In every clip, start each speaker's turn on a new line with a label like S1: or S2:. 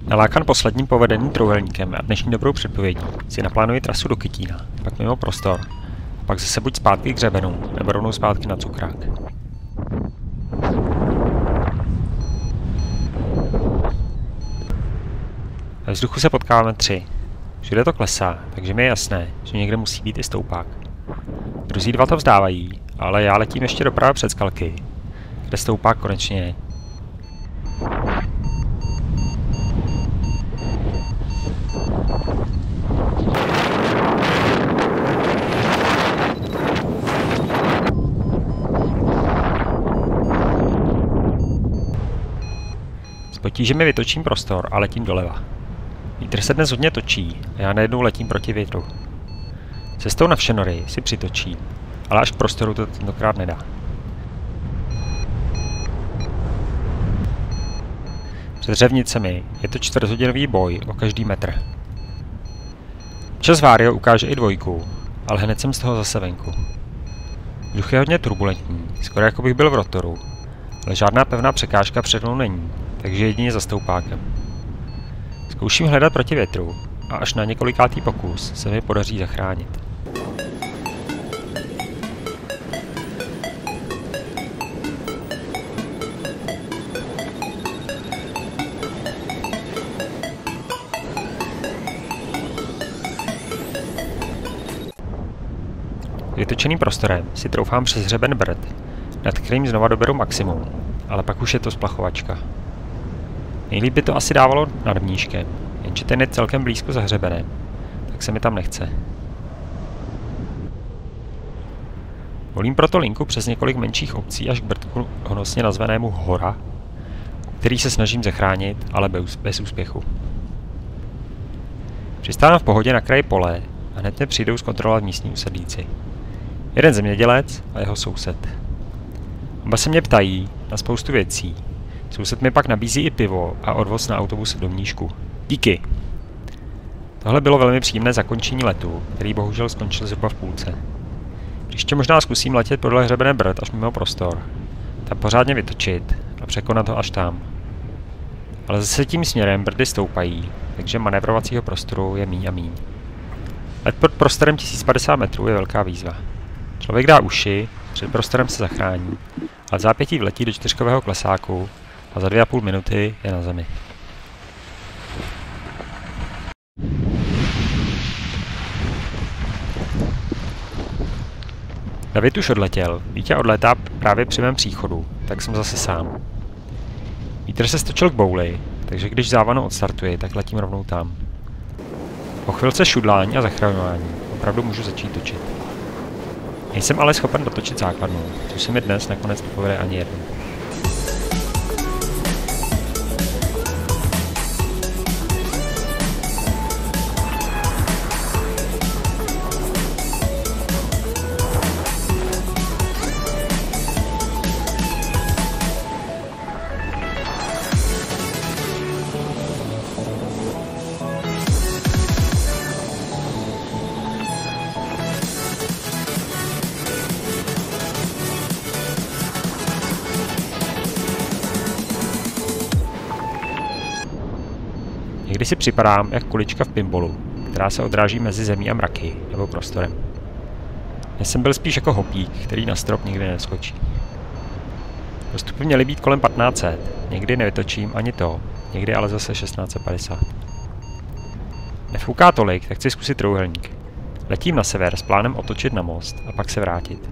S1: Nalákan posledním povedeným trojúhelníkem a dnešní dobrou předpovědí si naplánuji trasu do Kytína, pak mimo prostor, a pak zase buď zpátky k hřebenu, nebo rovnou zpátky na cukrák. Ve vzduchu se potkáváme 3. Všude to klesá, takže mi je jasné, že někde musí být i stoupák. Druzí 2 to vzdávají, ale já letím ještě doprava před skalky, kde stoupák konečně je. S potížemi vytočím prostor a letím doleva. Vítr se dnes hodně točí a já najednou letím proti větru. Cestou na Všenory si přitočím, ale až k prostoru to tentokrát nedá. Před Řevnicemi je to 4hodinový boj o každý metr. Čas Vario ukáže i 2, ale hned jsem z toho zase venku. Vzduch je hodně turbulentní, skoro jako bych byl v rotoru, ale žádná pevná překážka před mnou není, takže jedině za stoupákem. Zkouším hledat proti větru a až na několikátý pokus se mi podaří zachránit. Vytočeným prostorem si troufám přes hřeben Brd, nad kterým znova doberu maximum, ale pak už je to splachovačka. Nejlíp by to asi dávalo nad Mníškem, jenže ten je celkem blízko za hřebenem, tak se mi tam nechce. Volím proto linku přes několik menších obcí až k Brdku honosně nazvanému Hora, který se snažím zachránit, ale bez úspěchu. Přistávám v pohodě na kraji pole a hned mě přijdou zkontrolovat místní usedlíci. Jeden zemědělec a jeho soused. Oba se mě ptají na spoustu věcí. Soused mi pak nabízí i pivo a odvoz na autobus do Mníšku. Díky! Tohle bylo velmi příjemné zakončení letu, který bohužel skončil zhruba v půlce. Příště možná zkusím letět podle hřebene Brd až mimo prostor. Tam pořádně vytočit a překonat ho až tam. Ale zase tím směrem Brdy stoupají, takže manévrovacího prostoru je míň a míň. Let pod prostorem 1050 metrů je velká výzva. Člověk dá uši, před prostorem se zachrání, ale v zápětí vletí do 4kového klesáku a za 2,5 minuty je na zemi. David už odletěl, Vítě odlétá právě při mém příchodu, tak jsem zase sám. Vítr se stočil k bouli, takže když závanu odstartuji, tak letím rovnou tam. Po chvilce šudlání a zachraňování opravdu můžu začít točit. Nejsem ale schopen dotočit základnu, což se mi dnes nakonec nepovede ani jednou. Někdy si připadám jak kulička v pinballu, která se odráží mezi zemí a mraky nebo prostorem. Dnes jsem byl spíš jako hopík, který na strop nikdy neskočí. Dostupy měly být kolem 1500, někdy nevytočím ani to, někdy ale zase 1650. Nefouká tolik, tak chci zkusit trojúhelník. Letím na sever s plánem otočit na most a pak se vrátit.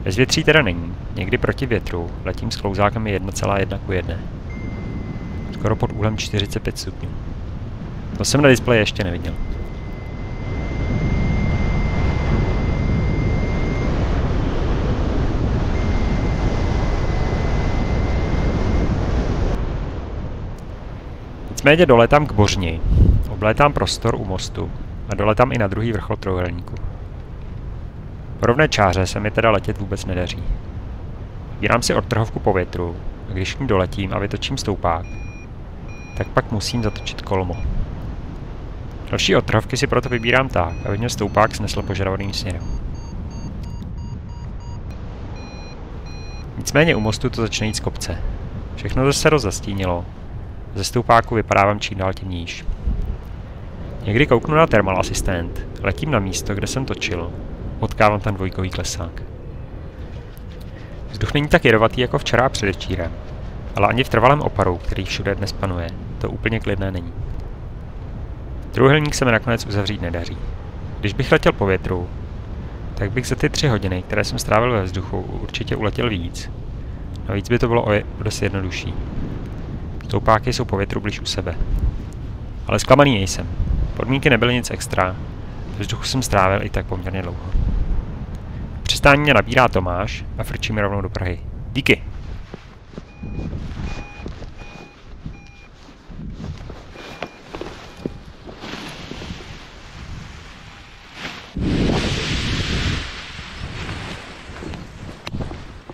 S1: Bezvětří teda není, někdy proti větru letím s klouzákem 1,1:1. Skoro pod úhlem 45 stupňů. To jsem na displeji ještě neviděl. Nicméně doletám k Bořni, oblétám prostor u mostu a doletám i na druhý vrchol trojúhelníku. Po rovné čáře se mi teda letět vůbec nedaří. Vybírám si odtrhovku po větru a když k ní doletím a vytočím stoupák, tak pak musím zatočit kolmo. Další odtrhovky si proto vybírám tak, aby mě stoupák snesl požadovaným směrem. Nicméně u mostu to začne jít z kopce. Všechno se rozastínilo. Ze stoupáku vypadávám čím dál tím níž. Někdy kouknu na thermal asistent, letím na místo, kde jsem točil. Potkávám tam dvojkový klesák. Vzduch není tak jedovatý jako včera a předevčírem, ale ani v trvalém oparu, který všude dnes panuje, to úplně klidné není. Trojúhelník se mi nakonec uzavřít nedaří. Když bych letěl po větru, tak bych za ty 3 hodiny, které jsem strávil ve vzduchu, určitě uletěl víc. Navíc by to bylo o dost jednodušší. Stoupáky jsou po větru blíž u sebe. Ale zklamaný nejsem. Podmínky nebyly nic extra. Ve vzduchu jsem strávil i tak poměrně dlouho. Přistání mě nabírá Tomáš a frčí mi rovnou do Prahy. Díky!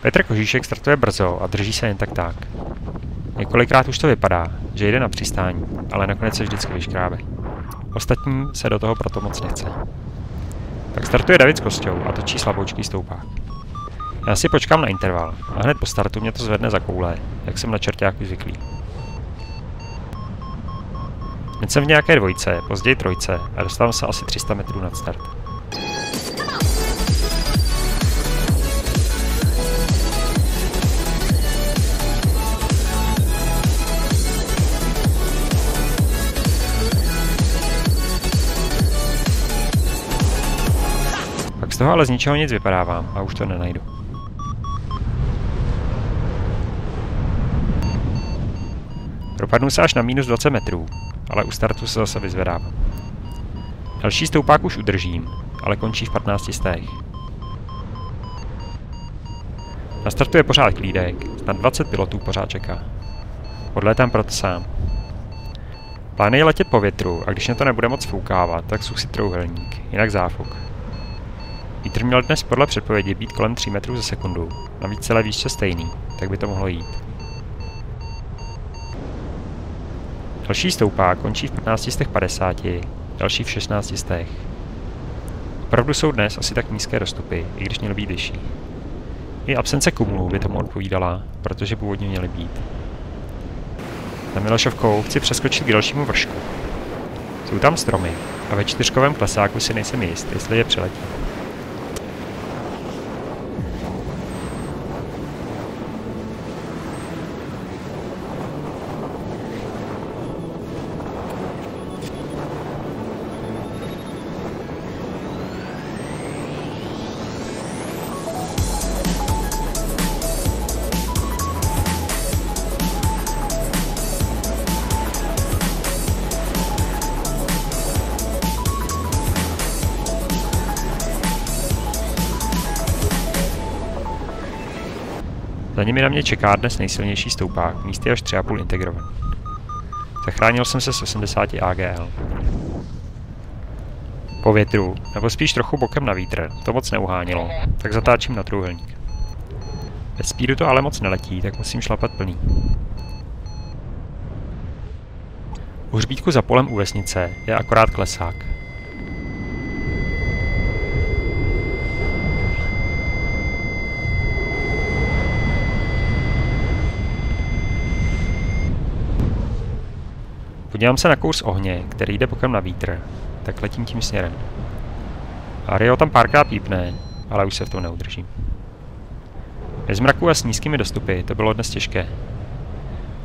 S1: Petr Kožíšek startuje brzo a drží se jen tak. Několikrát už to vypadá, že jde na přistání, ale nakonec se vždycky vyškrábe. Ostatní se do toho proto moc nechce. Tak startuje David s Kosťou a točí slaboučký stoupák. Já si počkám na interval a hned po startu mě to zvedne za koule, jak jsem na čerťáku zvyklý. Hned jsem v nějaké dvojce, později trojce a dostávám se asi 300 metrů nad start. Z toho ale z ničeho nic vypadávám a už to nenajdu. Propadnu se až na minus 20 metrů, ale u startu se zase vyzvedávám. Další stoupák už udržím, ale končí v 15 stech. Na startu je pořád klídek, snad 20 pilotů pořád čeká. Odlétám proto sám. Plán je letět po větru a když mě to nebude moc foukávat, tak zkusit trojúhelník, jinak záfuk. Vítr měl dnes podle předpovědi být kolem 3 metrů za sekundu, navíc celé výšce stejný, tak by to mohlo jít. Další stoupák končí v 15 stech 50, další v 16 stech. Opravdu jsou dnes asi tak nízké rozstupy, i když měly být vyšší. I absence kumulů by tomu odpovídala, protože původně měly být. Na Milošovkou chci přeskočit k dalšímu vršku. Jsou tam stromy a ve 4kovém klesáku si nejsem jist, jestli je přeletím. Za nimi na mě čeká dnes nejsilnější stoupák, místy až 3,5 integrovaný. Zachránil jsem se s 80 AGL. Po větru, nebo spíš trochu bokem na vítr, to moc neuhánilo, tak zatáčím na trojúhelník. Bez speedu to ale moc neletí, tak musím šlapat plný. U hřbítku za polem u vesnice je akorát klesák. Podívám se na kous ohně, který jde bokem na vítr, tak letím tím směrem. Ario tam párkrát pípne, ale už se v tom neudržím. Bez mraku a s nízkými dostupy to bylo dnes těžké.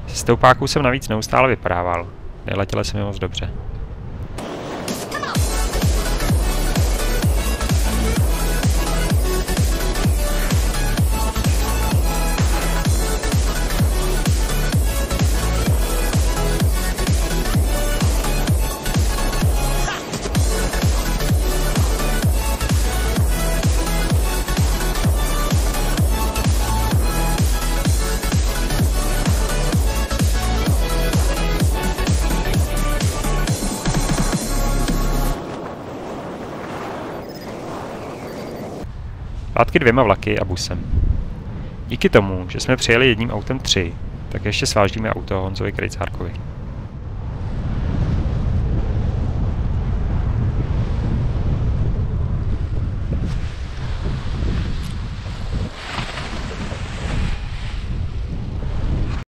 S1: Se stoupáků jsem navíc neustále vypadával, neletělo se mi moc dobře. Zpátky 2 vlaky a busem. Díky tomu, že jsme přijeli jedním autem 3, tak ještě svážíme auto Honzovi Krejcárkovi.